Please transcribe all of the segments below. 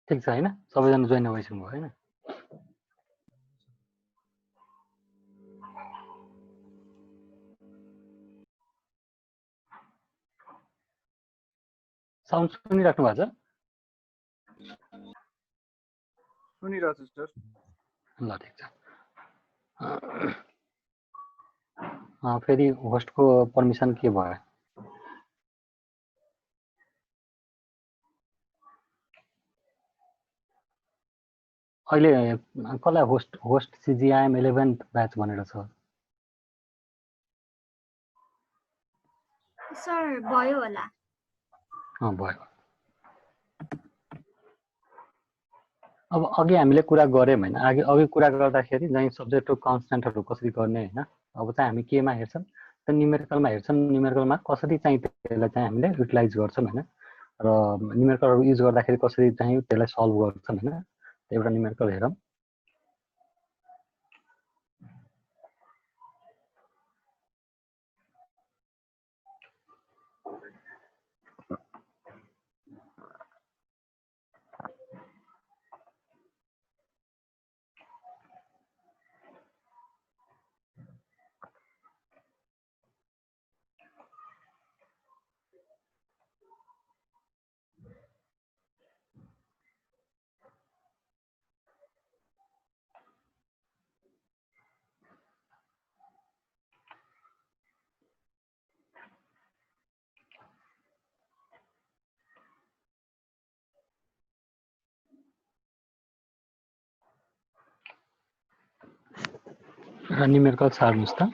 ठिक छ हैन? सबैजना जोइन भइसक्नु भयो हैन? साउन्ड सुनिराख्नु भएको छ? सुनिरहेको छु सर। ल ठिक छ। फेरि होस्टको पर्मिसन के भयो? अहिले कसलाई होस्ट CGIM 11th ब्याच भनेर छ? सर भयो होला। भयो। अब अघि हामीले कुरा गऱ्यौँ हैन? अघि कुरा गर्दाखेरि चाहिँ सब्जेक्ट टु कन्स्टेन्टहरु कसरी गर्ने हैन? अब चाहिँ हामी केमा हेर्छौँ? त न्युमेरिकलमा हेर्छौँ। न्युमेरिकलमा कसरी चाहिँ त्यसलाई चाहिँ हामीले युटिलाइज गर्छौँ हैन? र न्युमेरिकलहरु युज गर्दाखेरि कसरी चाहिँ त्यसलाई सल्भ गर्छौँ हैन? एउटा न्युमेरिकल हेरौँ। न्युमेरिकल सार्नुस् त।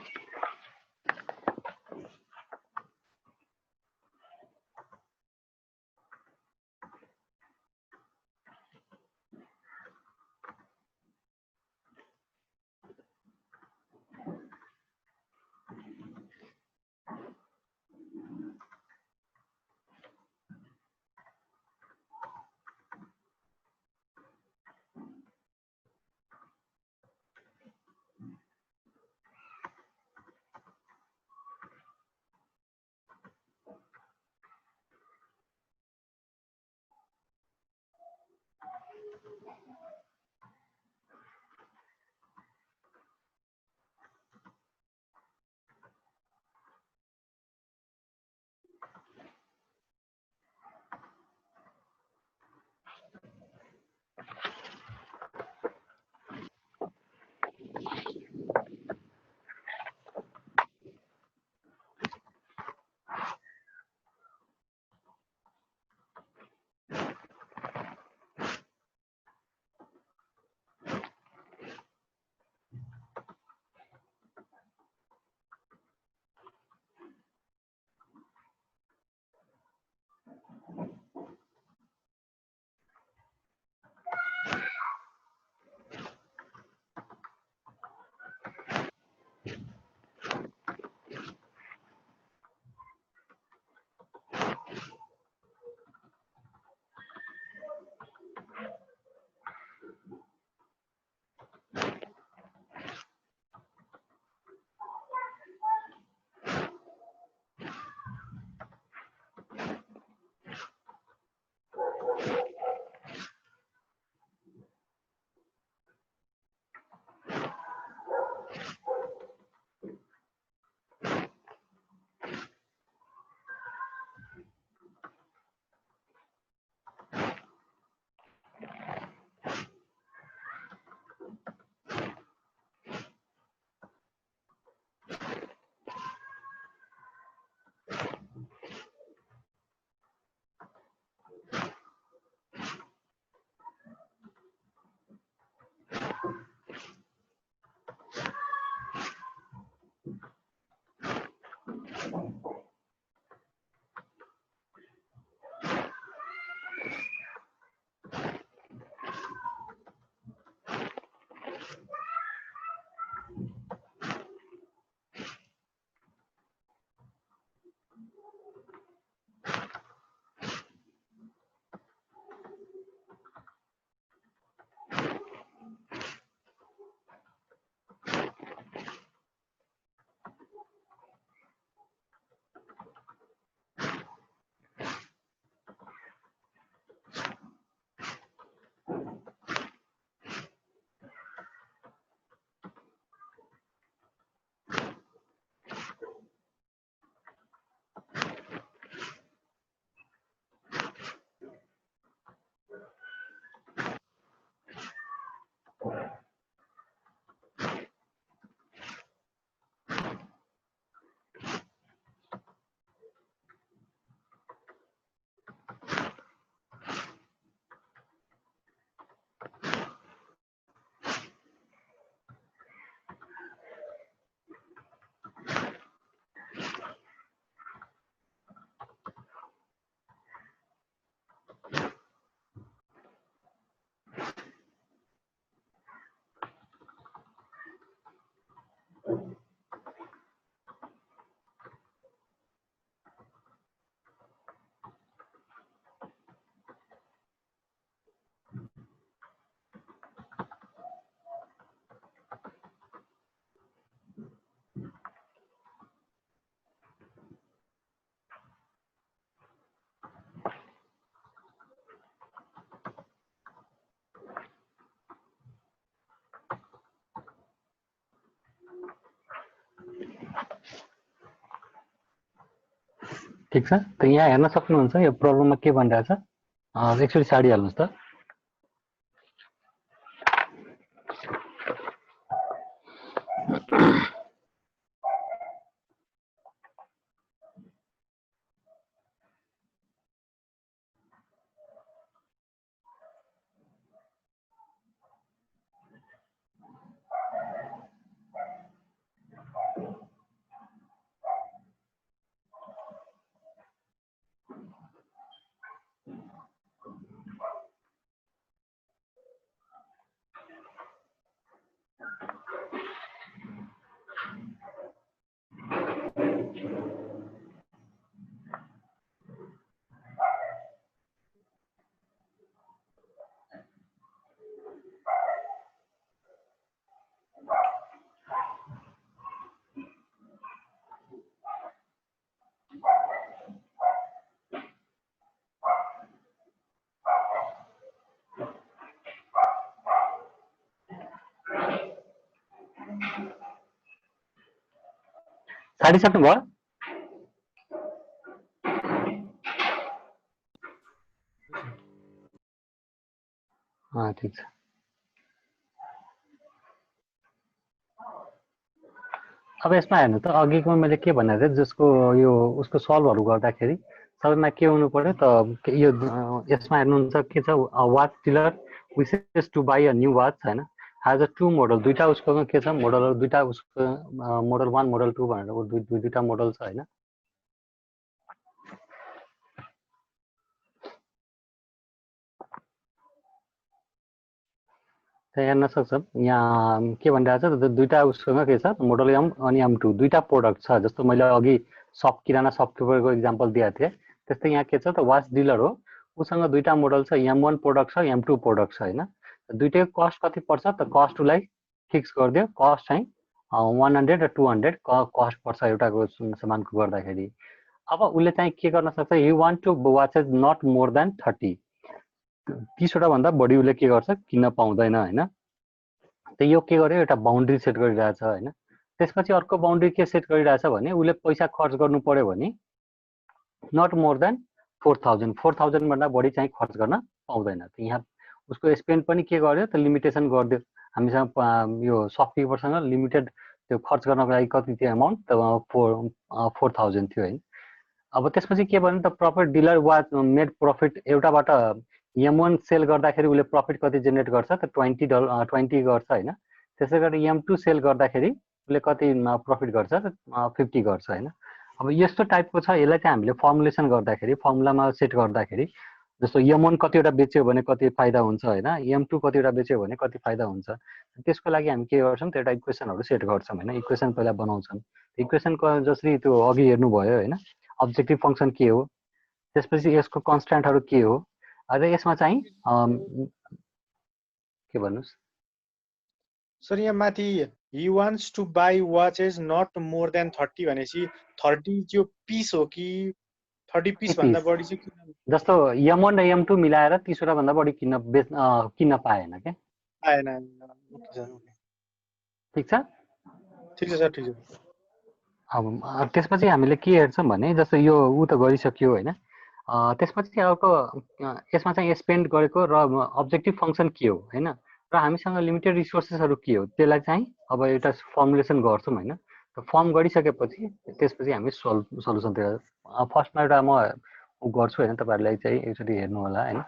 ठिक छ। त यहाँ हेर्न सक्नुहुन्छ यो प्रब्लममा के भनिरहेछ। एकचोटि छाडिहाल्नुहोस् त। छाडिसक्नु भयो? ठिक छ। अब यसमा हेर्नु त अघिको मैले के भनेको थिएँ जसको यो उसको सल्भहरू गर्दाखेरि सबैमा के हुनु पर्यो त यो यसमा हेर्नुहुन्छ के छ वाच डिलर विशेष to buy a new watch हैन हैज अ टु मोडल दुईटा उसको के छ मोडलहरु दुईटा उसको मोडल 1 मोडल 2 भनेर दुईटा मोडल छ हैन। हेर्न सक्छौँ यहाँ के भनिरहेको छ दुईटा उसको के छ मोडल एम अनि M2 दुईटा प्रोडक्ट छ जस्तो मैले अघि सब किराना सफ्टवेयरको एक्जाम्पल दिएको थिएँ त्यस्तै यहाँ के छ त वाच डिलर हो उसँग दुईटा मोडल छ M1 प्रोडक्ट छ M2 प्रोडक्ट छ हैन दुईटैको कस्ट कति पर्छ त कस्ट उसलाई फिक्स गरिदियो कस्ट चाहिँ 100 र 200 कस्ट पर्छ एउटाको सामानको गर्दाखेरि। अब उसले चाहिँ के गर्न सक्छ you want to watches not more than 30 30वटा भन्दा बढी उसले के गर्छ किन्न पाउँदैन हैन। त यो के गर्यो एउटा बाउन्ड्री सेट गरिरहेछ हैन। त्यसपछि अर्को बाउन्ड्री के सेट गरिरहेछ भने उसले पैसा खर्च गर्नु पर्यो भने नट मोर देन 4000 भन्दा बढी चाहिँ खर्च गर्न पाउँदैन। त यहाँ उसको स्पेन्ड पनि के गर्यो त लिमिटेसन गरिदियो हामीसँग यो सफ्टवेयरसँग लिमिटेड त्यो खर्च गर्नको लागि कति थियो अमाउन्ट 4000 थियो हैन। अब त्यसपछि के भन्नु त profit dealer was made profit एउटाबाट M1 सेल गर्दाखेरि उसले प्रफिट कति जेनेरेट गर्छ त 20 गर्छ हैन। त्यसैगरी M2 सेल गर्दाखेरि उसले कति प्रफिट गर्छ त 50 गर्छ हैन। अब यस्तो टाइपको छ यसलाई चाहिँ हामीले फर्मुलेसन गर्दाखेरि फर्मुलामा सेट गर्दाखेरि जस्तो M1 कतिवटा बेच्यो भने कति फाइदा हुन्छ हैन M2 कतिवटा बेच्यो भने कति फाइदा हुन्छ त्यसको लागि हामी के गर्छौं त एउटा इक्वेसनहरु सेट गर्छौं हैन। इक्वेसन पहिला बनाउँछौं इक्वेसनको जसरी त्यो अघि हेर्नु भयो हैन अब्जेक्टिभ फंक्सन के हो त्यसपछि यसको कन्स्ट्यान्टहरु के हो अझ यसमा चाहिँ के भन्नुस् सर यहाँ माथि he wants to buy watches not more than 30 भनेसी 30 त्यो पिस हो कि 30 पिस भन्दा बढी चाहिँ किन जस्तो M1 र M2 मिलाएर 30 वटा भन्दा बढी किन्न पाएन के आएन। ठीक छ सर ठीक छ। अब त्यसपछि हामीले के हेर्छौं भने जस्तो यो उ त गरिसक्यो हैन। त्यसपछि अर्को यसमा चाहिँ स्पेन्ड गरेको र अब्जेक्टिभ फंक्सन के हो हैन र हामीसँग लिमिटेड रिसोर्सेसहरु के हो त्यसलाई चाहिँ अब एउटा फर्मुलेसन गर्छौं हैन। त फर्म गरिसकेपछि त्यसपछि हामी सल्युसनतिर फर्स्टमा एउटा म गर्छु हैन तपाईहरुलाई चाहिँ एकचोटी हेर्नु होला हैन।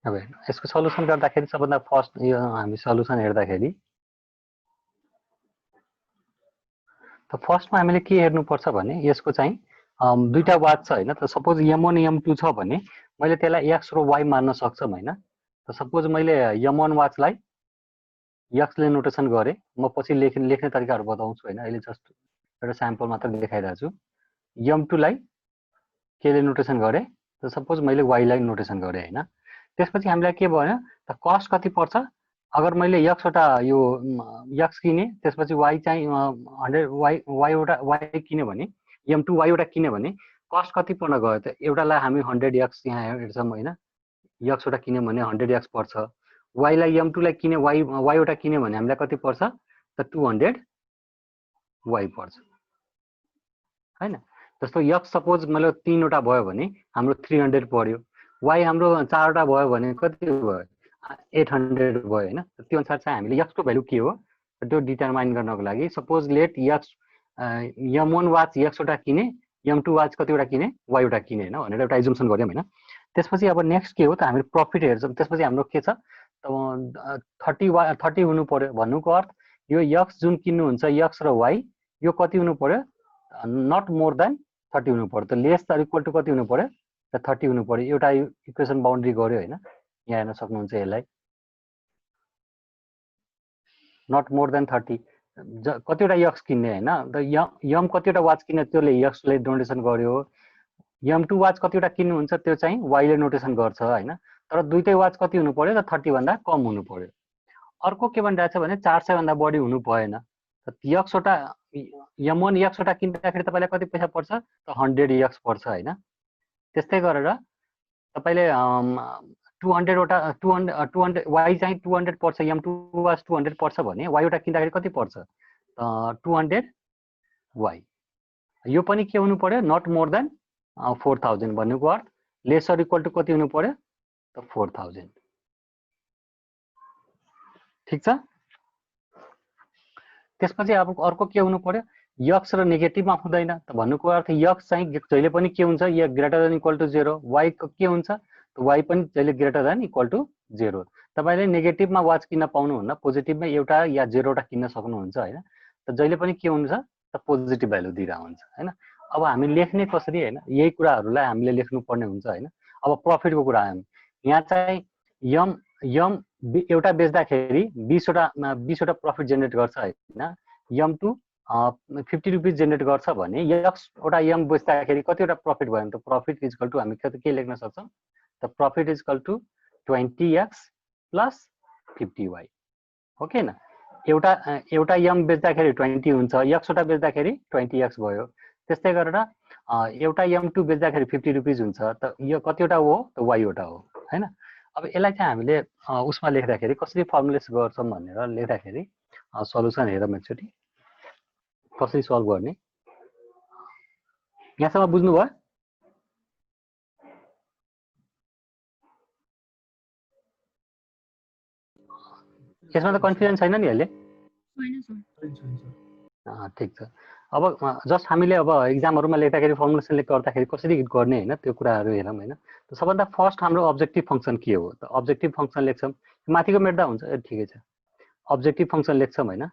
अब यसको सल्युसन गर्दाखेरि सबभन्दा फर्स्ट यो हामी सल्युसन हेर्दाखेरि त फर्स्टमा हामीले के हेर्नु पर्छ भने यसको चाहिँ दुईटा वाच छ हैन। त सपोज M1 M2 छ भने मैले त्यसलाई x र y मान्न सक्छम हैन। त सपोज मैले M1 वाचलाई x ले नोटेसन गरे म पछि लेख्ने तरिकाहरु बताउँछु हैन। अहिले जस्ट एउटा स्याम्पल मात्र देखाइरहेको छु। M2 लाई के ले नोटेसन गरे त सपोज मैले y लाई नोटेसन गरे हैन। त्यसपछि हामीलाई के भयो त कस्ट कति पर्छ अगर मैले x वटा यो x किने त्यसपछि y चाहिँ 100 y वटा y किने भने M2 y वटा किने भने कस्ट कति पर्न गयो त एउटालाई हामी 100x यहाँ हेर्छौं हैन x वटा किने भने 100x पर्छ y लाई m2 लाई किने y वटा किने भने हामीलाई कति पर्छ त 200 y पर्छ हैन। जस्तो x सपोज मतलब 3 वटा भयो भने हाम्रो 300 पर्यो, y हाम्रो 4 वटा भयो भने कति भयो 800 भयो हैन। त्यो अनुसार चाहिँ हामीले x को भ्यालु के हो त्यो डिटरमाइन गर्नको लागि suppose let x m1 watch x वटा किने m2 वाच कति वटा किने y वटा किने हैन भनेर एउटा एजुम्सन गर्यौं हैन। त्यसपछि अब नेक्स्ट के हो त हामी प्रॉफिट हेर्छौं। त्यसपछि हाम्रो के छ त 30 हुनु पर्यो भन्नुको अर्थ यो x जुन किन्नु हुन्छ x र y यो कति हुनु पर्यो नट मोर देन 30 हुनु पर्यो। त लेस अर इक्वल टु कति हुनु पर्यो त 30 हुनु पर्यो। एउटा इक्वेसन बाउन्ड्री गर्यो हैन, यहाँ हेर्न सक्नुहुन्छ यसलाई नट मोर देन 30 कतिवटा x किन्ने हैन त m कतिवटा वाच किन्ने त्यसले x ले डोनेसन गर्यो, m2 वाच कतिवटा किन्नु हुन्छ त्यो चाहिँ y ले नोटेसन गर्छ हैन। तर दुईटै वाच कति हुनु पर्यो त 30 भन्दा कम हुनु पर्यो। अर्को के भनिरहेछ भने 400 भन्दा बढी हुनु भएन। त x वटा m1 x वटा किन्दाखेरि तपाईलाई कति पैसा पर्छ त 100 x पर्छ हैन। त्यस्तै गरेर तपाईले 200 वटा 200 y चाहिँ 200 पर्छ, m2 वाच 200 पर्छ भने y वटा किन्दाखेरि कति पर्छ 200 y। यो पनि के हुनु पर्यो नट मोर देन 4000 भन्नुको अर्थ लेस अर इक्वल टु कति हुनु पर्यो त 4000। ठीक छ। त्यसपछि अब अर्को के हुनु पर्यो x र नेगेटिभमा हुँदैन त भन्नुको अर्थ x चाहिँ जहिले पनि के हुन्छ या greater than equal to 0, y के हुन्छ त y पनि जहिले ग्रेटर देन इक्वल टु 0। तपाईले नेगेटिभमा वाच किन्न पाउनुहुन्न, पोजिटिभमा एउटा या 0 वटा किन्न सक्नुहुन्छ हैन। त जहिले पनि के हुन्छ त पोजिटिभ भ्यालु दिइरा हुन्छ हैन। अब हामी लेख्ने कसरी हैन यही कुराहरुलाई हामीले लेख्नु पर्ने हुन्छ हैन। अब प्रॉफिटको कुरा आयो यहाँ चाहिँ यम एउटा बेच्दाखेरि 20 वटा प्रॉफिट जेनेरेट गर्छ हैन। m2 50 रुपैयाँ जेनेरेट गर्छ भने x वटा m बेच्दाखेरि कतिवटा प्रॉफिट भयो त प्रॉफिट इज इक्वल टु हामी के लेख्न सक्छौं त profit is equal to 20x plus 50y हो कि हैन। एउटा m बेच्दाखेरि 20 हुन्छ, x वटा बेच्दाखेरि 20x भयो। त्यस्तै गरेर एउटा m2 बेच्दाखेरि 50 रुपैयाँ हुन्छ त यो कतिवटा हो त y वटा हो हैन। अब यसलाई चाहिँ हामीले उसमा लेख्दाखेरि कसरी फर्मुलेट गर्छौं भनेर लेख्दाखेरि सल्युसन हेरौँ एकचोटी कसरी सल्भ गर्ने। यहाँसम्म बुझ्नु भयो? यसमा त कन्फ्युजन छैन नि अहिले? ठीक छ। अब जस्ट हामीले अब एक्जामहरुमा लेख्दाखेरि फर्मुलेसनले गर्दाखेरि कसरी गर्ने हैन त्यो कुराहरु हेरौँ हैन। त सबभन्दा फर्स्ट हाम्रो अब्जेक्टिभ फंक्सन के हो त अब्जेक्टिभ फंक्सन लेख्छौं। माथिको मेट्दा हुन्छ ए ठिकै छ। अब्जेक्टिभ फंक्सन लेख्छौं हैन।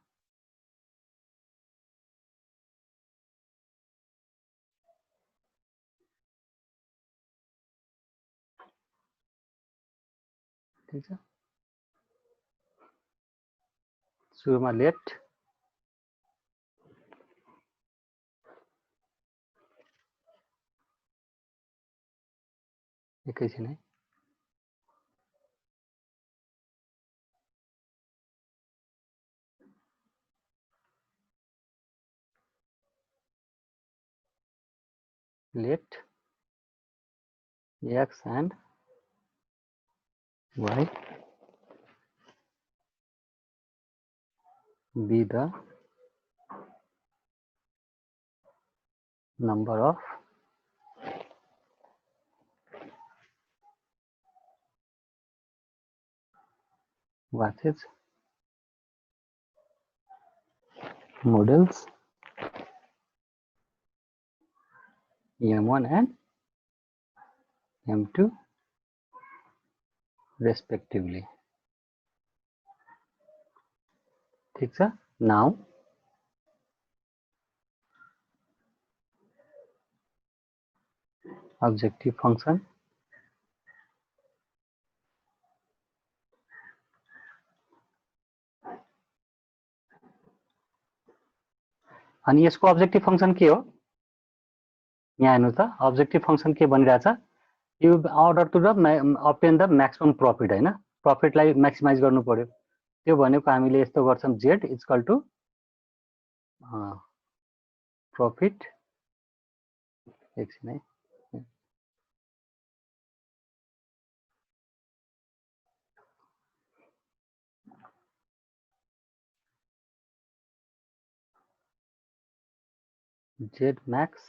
ठीक छ। सुरुमा लेट एकैछिन है। let x and y be the number of watches models m1 and m2 respectively। ठीक छ। now objective function अनि यसको अब्जेक्टिभ फंक्सन के हो यहाँ हेर्नु त अब्जेक्टिभ फंक्सन के भनिरहेछ you order to the obtain the maximum profit हैन। प्रॉफिटलाई म्याक्सिमाइज गर्नु पर्यो। त्यो भनेको हामीले यस्तो गर्छौं z इक्वल टु प्रॉफिट एकछिन है जेड म्याक्स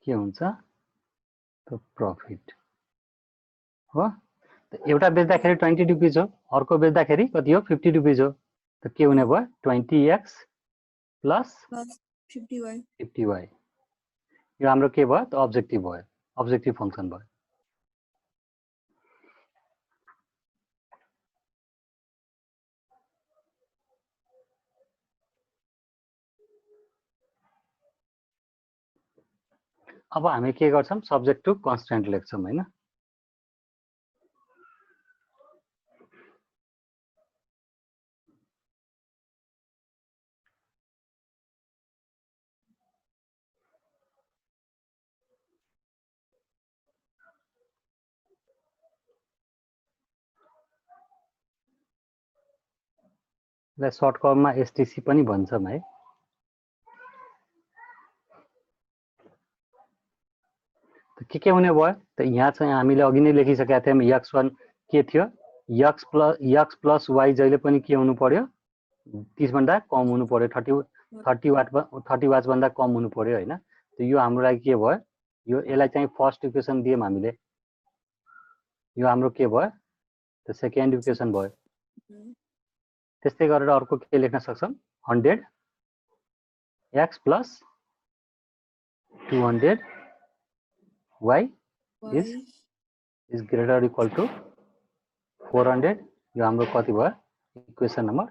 के हुन्छ त प्रफिट हो। एउटा बेच्दाखेरि 20 रुपिज हो, अर्को बेच्दाखेरि कति हो 50 रुपिज हो, त के हुने भयो 20x प्लस 50y। यो हाम्रो के भयो त अब्जेक्टिभ भयो, अब्जेक्टिभ फंक्सन भयो। अब हामी के गर्छौं सब्जेक्ट टु कन्स्ट्यान्ट लेख्छौं हैन। यसलाई सर्टकटमा एसटीसी पनि भन्छौं है। के हुने भयो त यहाँ चाहिँ हामीले अघि नै लेखिसकेका थियौं x1 के थियो x प्लस y जहिले पनि के हुनु पर्यो 30 भन्दा कम हुनु पर्यो, 30 वाट भन्दा कम हुनु पर्यो हैन। त यो हाम्रो लागि के भयो, यो यसलाई चाहिँ फर्स्ट इक्वेसन दियौं हामीले, यो हाम्रो के भयो त सेकेन्ड इक्वेसन भयो। त्यस्तै गरेर अर्को के लेख्न सक्छौं 100 x plus 200 y is greater or equal to 400। यो हाम्रो कति भयो इक्वेसन नम्बर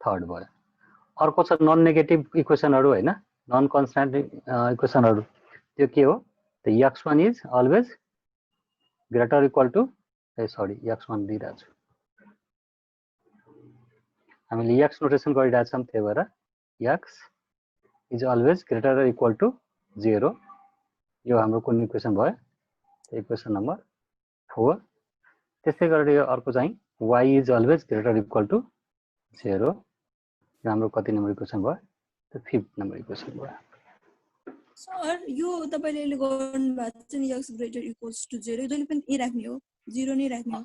3 भयो। अर्को छ नन नेगेटिभ इक्वेसनहरु हैन, नन कन्स्ट्यान्ट इक्वेसनहरु। त्यो के हो त x1 is always greater or equal to sorry x1 दिइरा छु, हामीले x नोटेसन गरिरा छौं, त्यही भएर x is always greater or equal to 0। यो हाम्रो कुन इक्वेसन भयो इक्वेसन नम्बर 4। त्यस्तै गरेर यो अर्को चाहिँ y is always greater or equal to 0। यो हाम्रो कति नम्बर इक्वेसन भयो त 5th नम्बर इक्वेसन भयो। सर यो तपाईले गर्नु भएको छ नि x greater equals to 0 जहिले पनि ए राख्ने हो 0 नै राख्ने हो।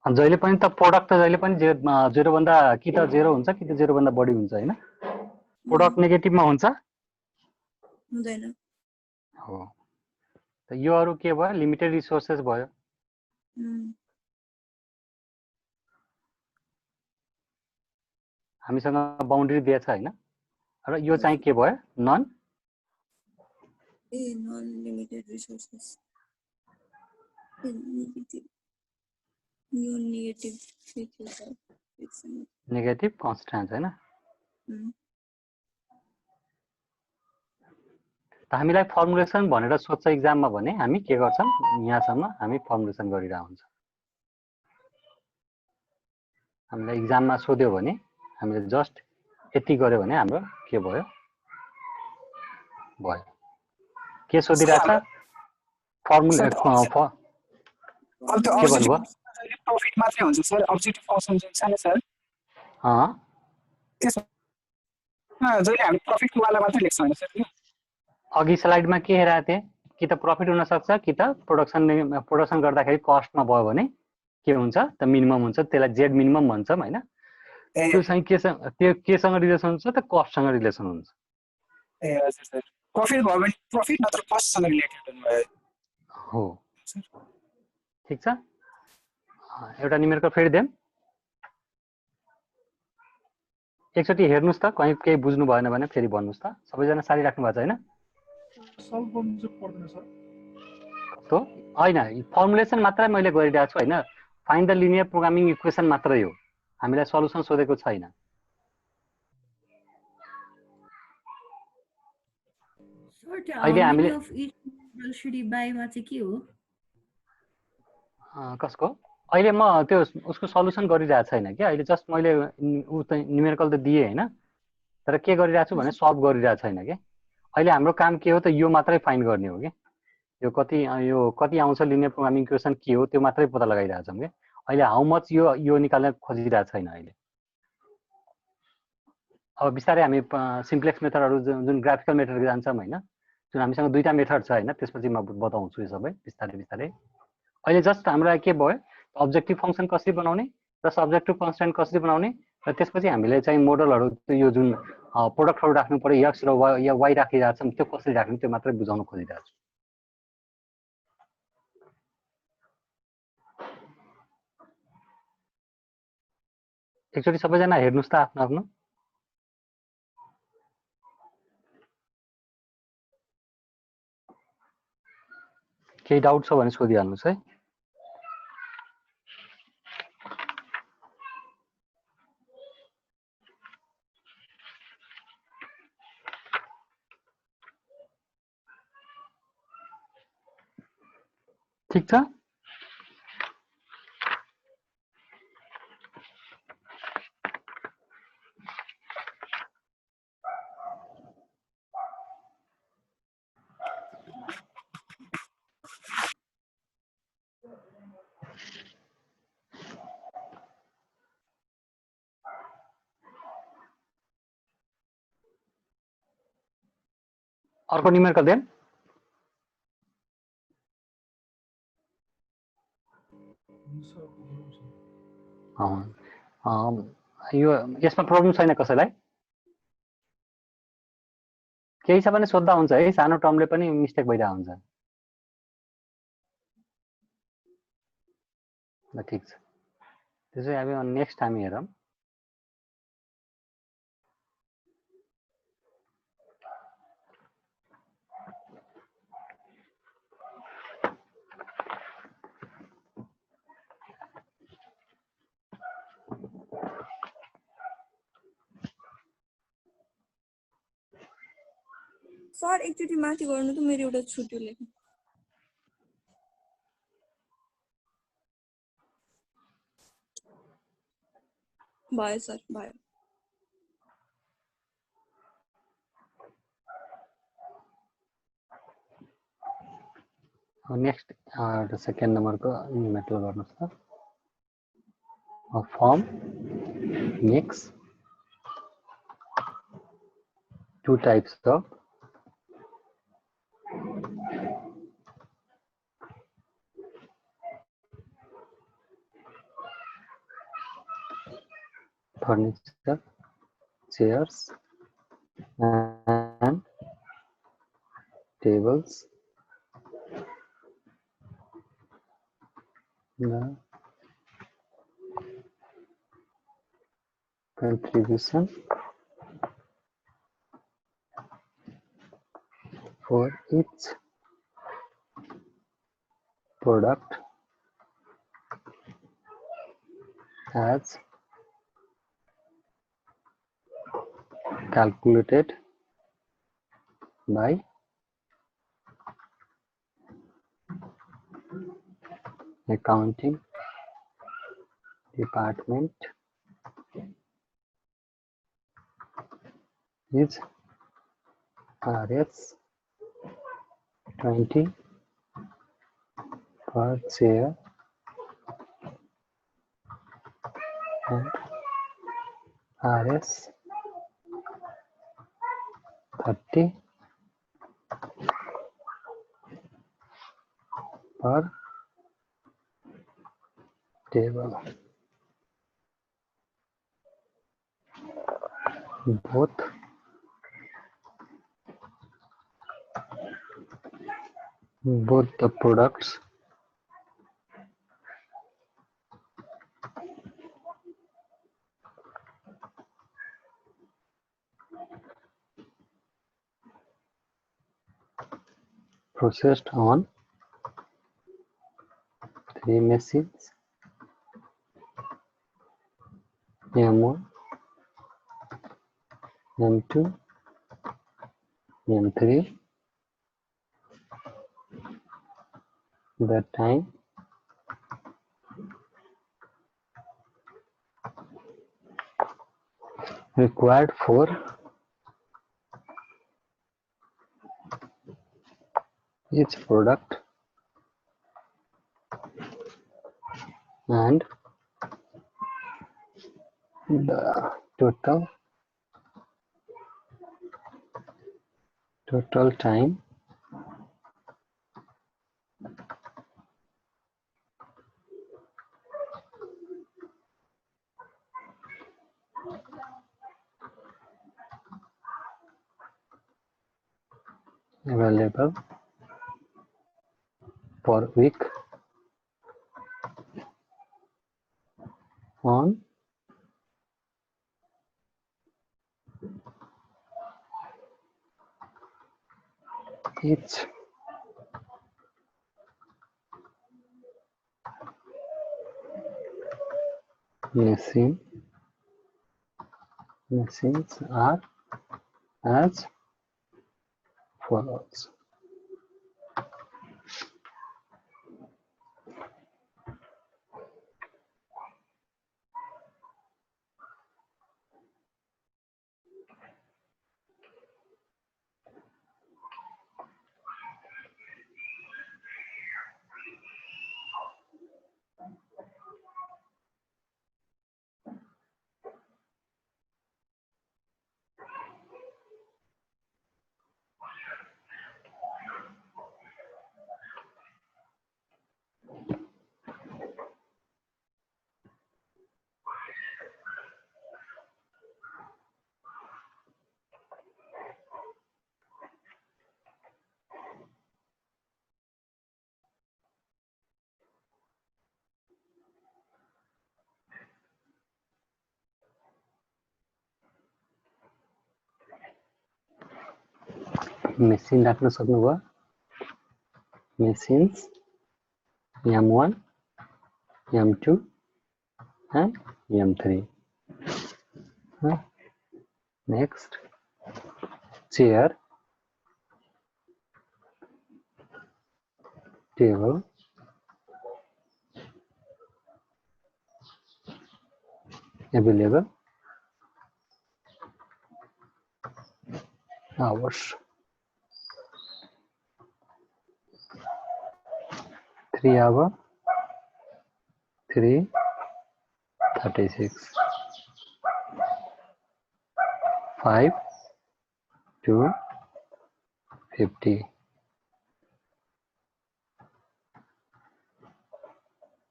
जहिले पनि त प्रोडक्ट त जहिले पनि 0 भन्दा कि त 0 हुन्छ कि त 0 भन्दा बढी हुन्छ हैन। प्रोडक्ट नेगेटिभमा हुन्छ हुँदैन हो। त यो अरु के भयो लिमिटेड रिसोर्सेस भयो। हामीसँग बाउन्ड्री दिएछ हैन, र यो चाहिँ के भयो non limited resources negative constant हैन। त हामीलाई फर्मुलेसन भनेर सोध्छ एक्जाममा भने हामी के गर्छौं यहाँसम्म हामी फर्मुलेसन गरिरा हुन्छ। हामीलाई एक्जाममा सोध्यो भने हामीले जस्ट यति गर्यो भने हाम्रो के भयो भयो। के सोधिरहेछ फर्मुला के भन्नुभयो प्रॉफिट मात्रै हुन्छ सर, अब्जेक्टिभ फंक्सन जुन छ नि सर त्यसमा जहिले हामी प्रॉफिट वाला मात्रै लेख्छौं हैन सर। अघि स्लाइडमा के हेरेको थिए कि त प्रॉफिट हुन सक्छ कि त प्रोडक्सन गर्दाखेरि कस्टमा भयो भने के हुन्छ त मिनिमम हुन्छ, त्यसलाई जेड मिनिमम भन्छौं हैन। त्यो चाहिँ केसँग रिलेसन हुन्छ त कस्टसँग रिलेसन हुन्छ। ए हजुर सर, प्रॉफिट भयो भने प्रॉफिट नत्र कस्टसँग रिलेटेड हुनुभयो हो। ठीक छ, एउटा न्युमेरिकल फेरि देम एकचोटि हेर्नुस् त, कहीं केही बुझ्नु भएन भने फेरि भन्नुस् त। सबैजना सारी राख्नु भएको छ हैन? सल्भ गर्नु चाहिँ पर्दैन सर। कस्तो हैन, फर्मुलेसन मात्रै मैले गरिरहेको छु हैन, find the linear programming equation मात्रै हो, हामीलाई सल्युसन सोधेको छैन। अहिले हामीले कसको अहिले म त्यो उसको सल्युसन गरिरहेको छैन कि, अहिले जस्ट मैले न्युमेरिकल त दिए हैन, तर के गरिरहेको छु भने सल्भ गरिरहेको छैन कि। अहिले हाम्रो काम के हो त यो मात्रै फाइन्ड गर्ने हो कि, यो कति आउँछ लिनियर प्रोग्रामिङ इक्वेसन के हो त्यो मात्रै पत्ता लगाइरहेको छौं कि। अहिले हाउ मच यो निकाल्न खोजिरहेको छैन अहिले। अब बिस्तारै हामी सिम्प्लेक्स मेथडहरु जुन ग्राफिकल मेथड जान्छौं हैन, जुन हामीसँग दुईटा मेथड छ हैन, त्यसपछि म बताउँछु यो सबै बिस्तारै बिस्तारै। अहिले जस्ट हाम्रो के भयो अब्जेक्टिभ फंक्सन कसरी बनाउने र सब्जेक्ट टु कन्स्ट्यान्ट कसरी बनाउने, र त्यसपछि हामीले चाहिँ मोडलहरु यो जुन प्रोडक्टहरु राख्नु पर्यो x र y राखिरहेको छन् त्यो कसरी राख्नु त्यो मात्रै बुझाउन खोजिरहेको छु एकचोटी सबैजना हेर्नुस् त आफ्नो आफ्नो केही डाउट छ भने सोधिहाल्नुस् है ठीक छ अर्को न्युमेरिकल देन यो यसमा प्रब्लम छैन कसैलाई केही छ भने सोध्दा हुन्छ है सानो टर्मले पनि मिस्टेक भइरहेको हुन्छ ल ठीक छ त्यसै हामी नेक्स्ट हामी हेरौँ सर एकचोटि माथि गर्नु त मेरो एउटा छुट्यो लेख्नु भयो सर भयो नेक्स्ट सेकेन्ड नम्बरको न्युमेरिकल गर्नुस् त form mix two types of furniture, chairs and tables. The contribution for each product as calculated by accounting department is Rs 20 per chair and Rs 30 per table. Both the products processed on 3 machines M1, M2, M3. The time required for each product and the total time available per week on each machines are as follows. Machine राख्न सक्नुभयो machines M1 M2 and M3 next chair table available hours 3 hour 3:36 5 2:50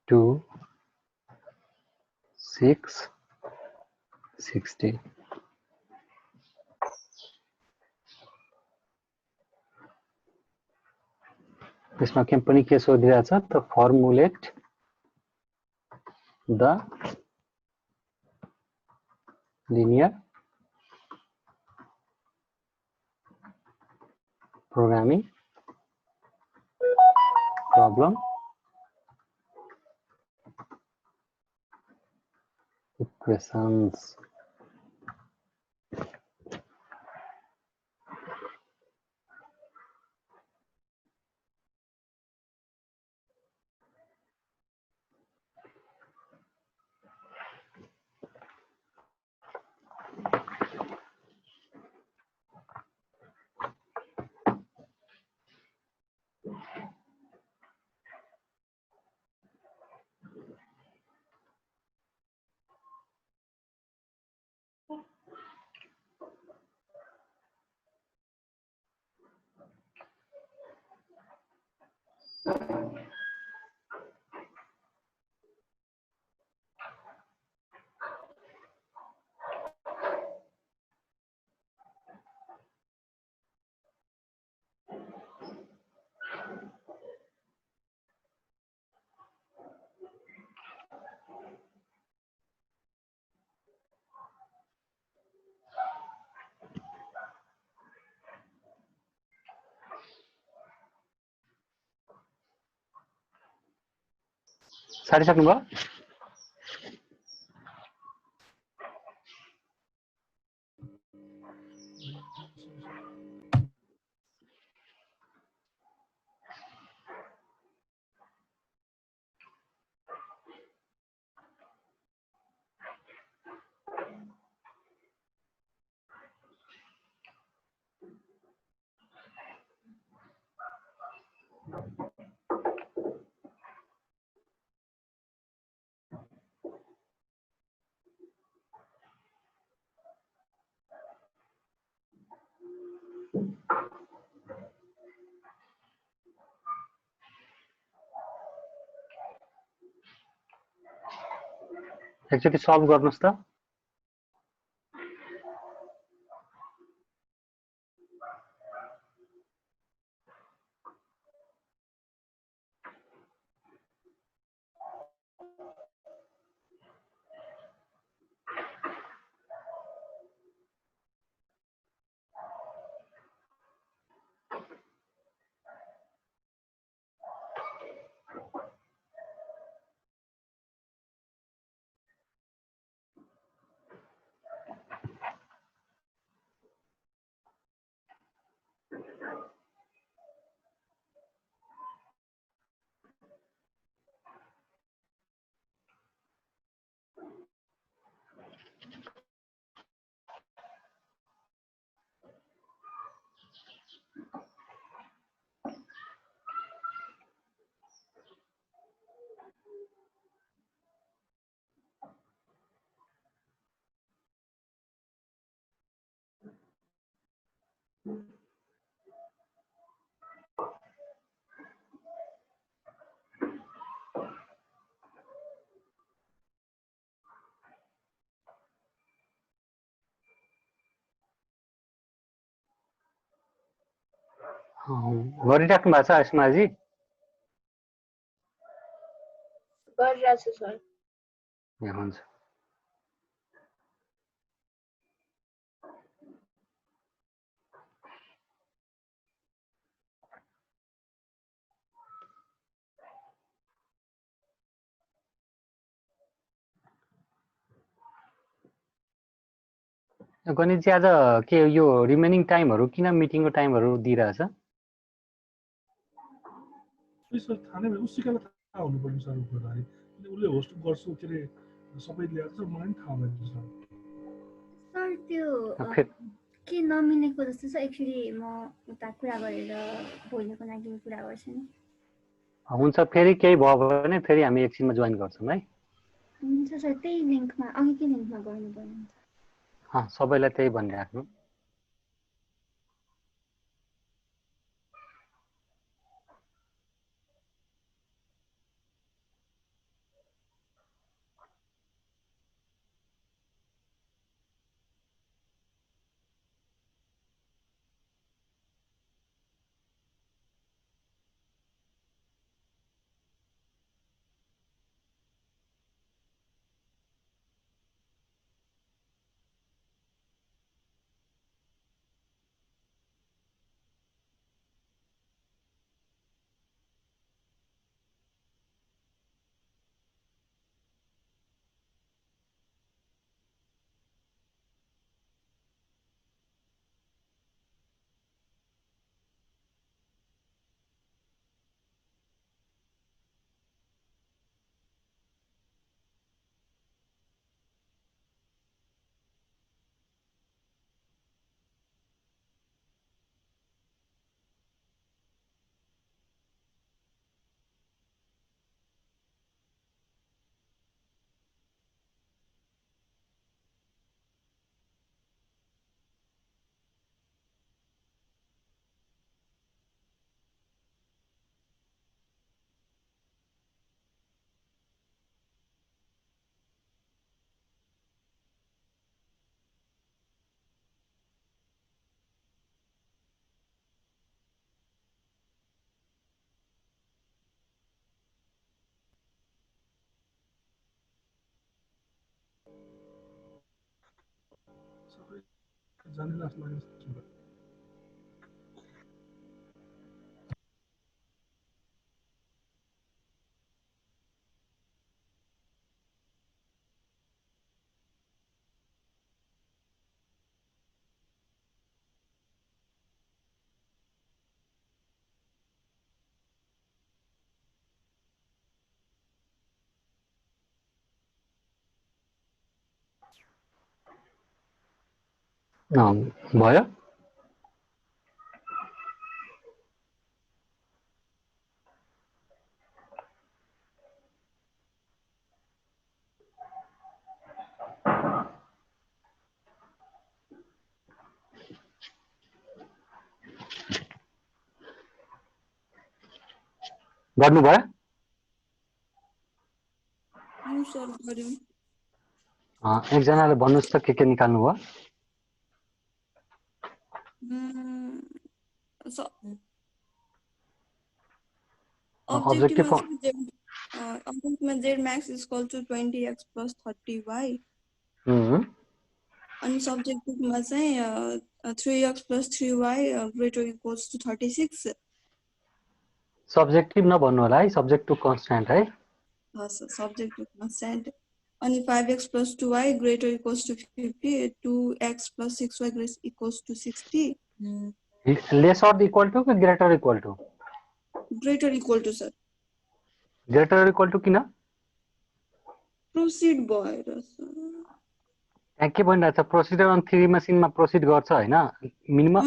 2:60 यसमा के पनि के सोधिरहेछ त formulate the linear programming problem equations. सारिसक्नुभयो एकचोटि solve गर्नुस् त गरिराख्नु भएको छ अस्माजी? गरिरहेको छु सर। ए हुन्छ। गणेशजी आज के यो रिमेनिङ टाइमहरु किन मिटिङको टाइमहरु दिइरहेछ? खै सर थाहा नै भयो, उसीलाई थाहा हुनुपर्ने सर उनीहरूलाई। उसले होस्ट गर्छु के अरे सबै ल्याएको छ, मलाई पनि थाहा भएन सर। सर त्यो फेरि के नमिलेको जस्तो छ। एक्चुअली म उता कुरा गरेर बोल्नको लागि कुरा गर्छु नि। हुन्छ, फेरि केही भयो भने फेरि हामी एकछिनमा जोइन गर्छौँ है। हुन्छ सर, त्यही लिङ्कमा अघिकै लिङ्कमा गर्नुपर्ने हुन्छ। सबैलाई त्यही भनिराख्नु। सबै जाने लास्ट लाग्यो। भयो? गर्नुभयो? सर गर्यौं। एकजनाले भन्नुहोस् त के निकाल्नु भयो? Objective z max is equal to 20x plus 30y. And subjective ma चाहिँ 3x plus 3y greater equals to 36. Subjective नभन्नु होला है, सब्जेक्ट टु कन्स्ट्यान्ट है। Subject to constant. And 5x plus 2y greater equals to 50, 2x plus 6y equals to 60. Less or equal to कि greater equal to? Greater equal to sir. Greater equal to किन? Proceed भएर sir. यहाँ के भनिरहेछ, procedure on 3 मसिनमा processed गर्छ हैन, minimum